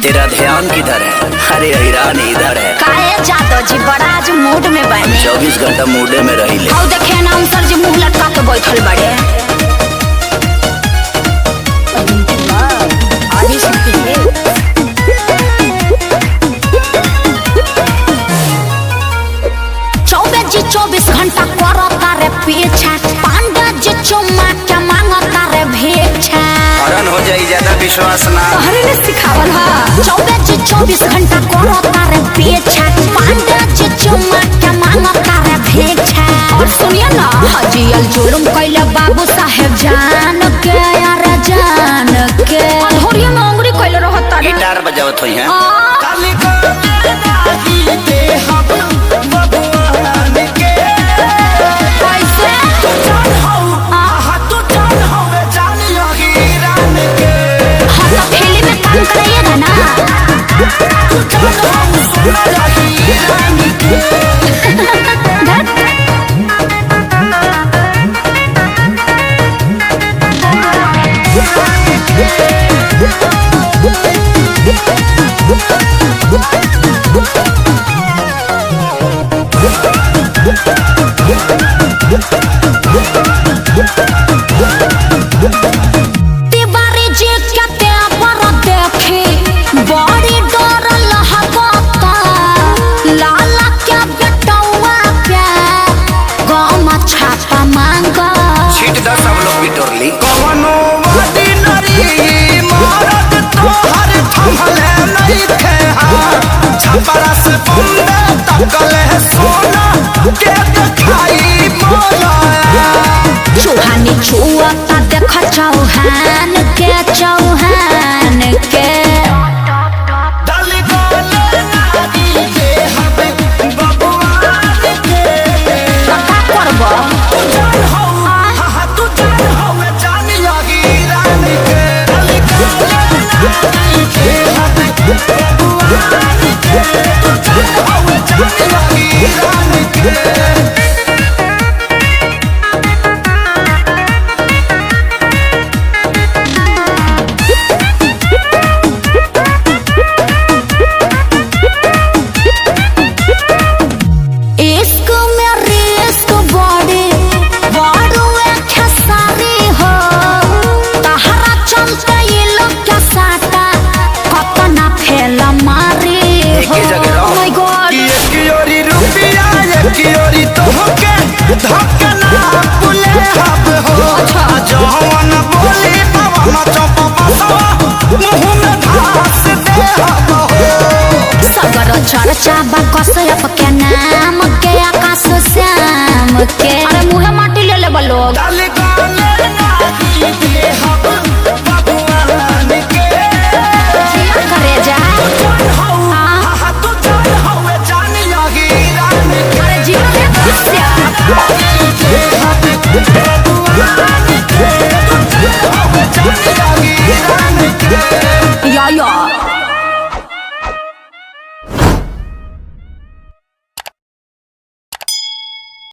तेरा ध्यान किधर है? अरे ईरान इधर है। काहे जादव जी बड़ा आज मूड में बने। 24 घंटा मूडे में रही ले। आओ देखे ना सर जी मुंह लटका के बैठल बड़े। जी 24 घंटा करता रे पीछा, पांडा जी चुम्मा के मांगता रे भिक्षा। हरण हो जाई ज्यादा विश्वास ना। तोहरे ने सिखावल हा। 24 घंटा करता रे पीछा, पांडा जी चुम्मा के मांगता रे भिक्षा। और सुनिए ना हजियल जुलुम कइले बाबू साहेब जान के यार जान के। अधोरिया में अंगुरी कइले रहता रे। गिटार बजावत होई है। चौहानी छुआ देखा चौहान के चौहान के। चर्चा बा कसरफ के नाम के आकाश श्याम के। अरे मुहे माटी ले ले लोग। करे जा अरे जीवन